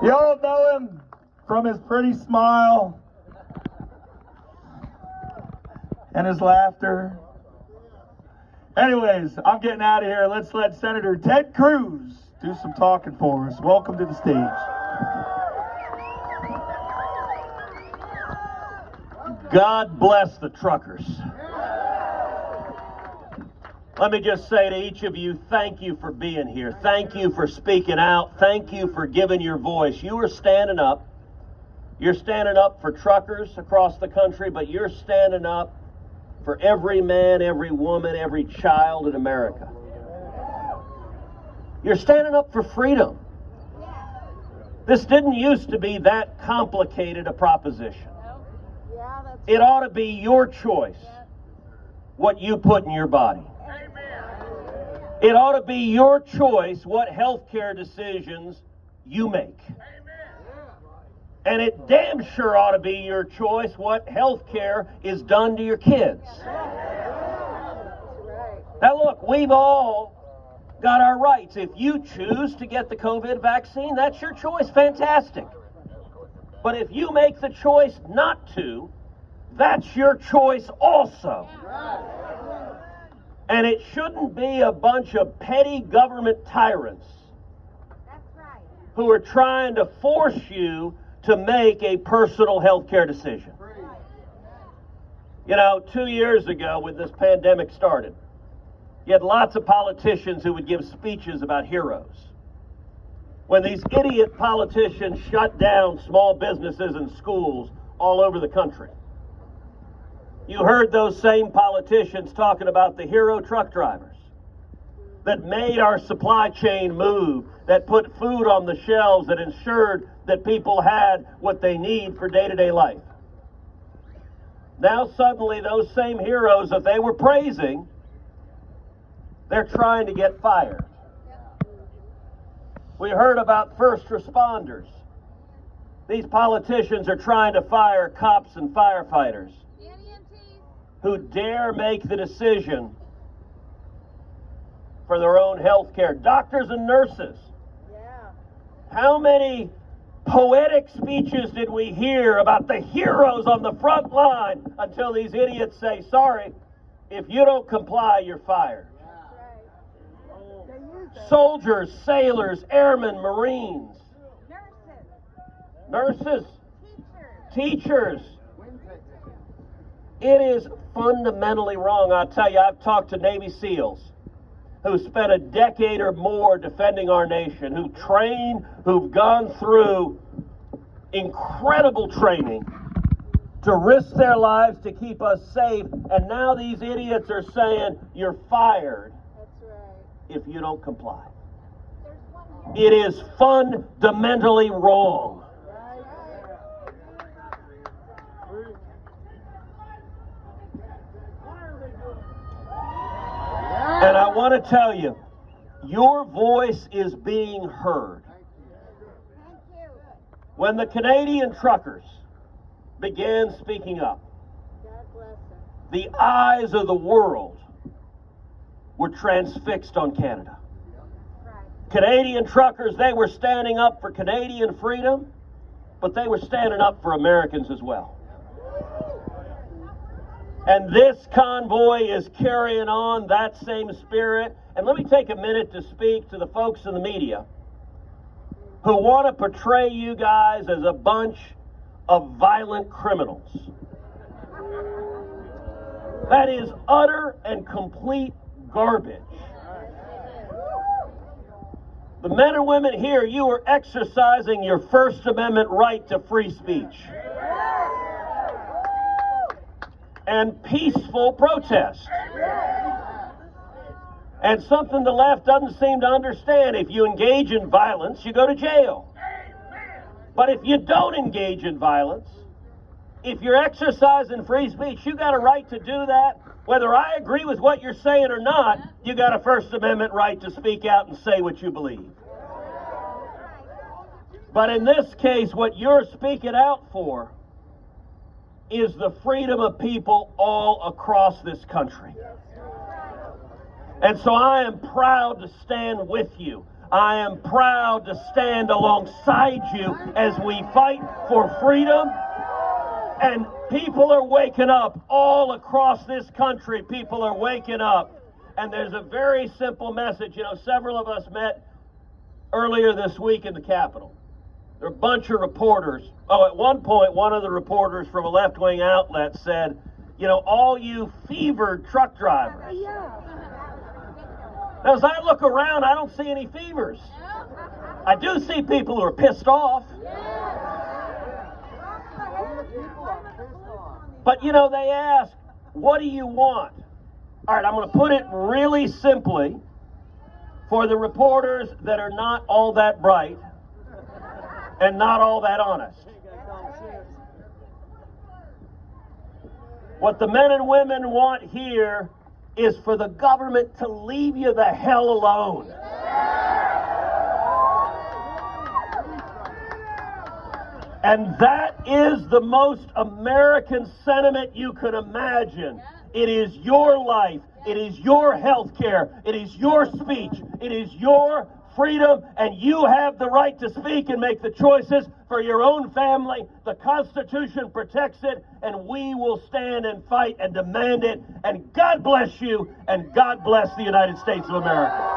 Y'all know him from his pretty smile and his laughter. Anyways, I'm getting out of here. Let's let Senator Ted Cruz do some talking for us. Welcome to the stage. God bless the truckers. Let me just say to each of you, thank you for being here. Thank you for speaking out. Thank you for giving your voice. You are standing up. You're standing up for truckers across the country, but you're standing up for every man, every woman, every child in America. You're standing up for freedom. This didn't used to be that complicated a proposition. It ought to be your choice what you put in your body. It ought to be your choice what health care decisions you make. And it damn sure ought to be your choice what health care is done to your kids. Now look, we've all got our rights. If you choose to get the COVID vaccine, that's your choice. Fantastic. But if you make the choice not to, that's your choice also. And it shouldn't be a bunch of petty government tyrants who are trying to force you to make a personal health care decision. You know, 2 years ago when this pandemic started, you had lots of politicians who would give speeches about heroes. When these idiot politicians shut down small businesses and schools all over the country, you heard those same politicians talking about the hero truck drivers that made our supply chain move, that put food on the shelves, that ensured that people had what they need for day-to-day life. Now suddenly those same heroes that they were praising, they're trying to get fired. We heard about first responders. These politicians are trying to fire cops and firefighters who dare make the decision for their own health care. Doctors and nurses. How many poetic speeches did we hear about the heroes on the front line until these idiots say, sorry, if you don't comply, you're fired. Soldiers, sailors, airmen, Marines, nurses, teachers. It is fundamentally wrong. I'll tell you, I've talked to Navy SEALs who spent a decade or more defending our nation, who trained, who've gone through incredible training to risk their lives to keep us safe, and now these idiots are saying, you're fired if you don't comply. It is fundamentally wrong. And I want to tell you, your voice is being heard. When the Canadian truckers began speaking up, the eyes of the world were transfixed on Canada. Canadian truckers, they were standing up for Canadian freedom, but they were standing up for Americans as well. And this convoy is carrying on that same spirit. And let me take a minute to speak to the folks in the media who want to portray you guys as a bunch of violent criminals. That is utter and complete garbage. The men and women here, you are exercising your First Amendment right to free speech and peaceful protest. And something the left doesn't seem to understand, if you engage in violence, you go to jail. But if you don't engage in violence, if you're exercising free speech, you got a right to do that. Whether I agree with what you're saying or not, you got a First Amendment right to speak out and say what you believe. But in this case, what you're speaking out for is the freedom of people all across this country. And so I am proud to stand with you. I am proud to stand alongside you as we fight for freedom. And people are waking up all across this country. People are waking up. And there's a very simple message. You know, several of us met earlier this week in the Capitol. There are a bunch of reporters. Oh, at one point, one of the reporters from a left-wing outlet said, you know, all you fevered truck drivers. Now, as I look around, I don't see any fevers. I do see people who are pissed off. But, you know, they ask, what do you want? All right, I'm going to put it really simply for the reporters that are not all that bright and not all that honest. What the men and women want here is for the government to leave you the hell alone. And that is the most American sentiment you could imagine. It is your life. It is your health care. It is your speech. It is your freedom, and you have the right to speak and make the choices for your own family. The Constitution protects it, and we will stand and fight and demand it. And God bless you, and God bless the United States of America.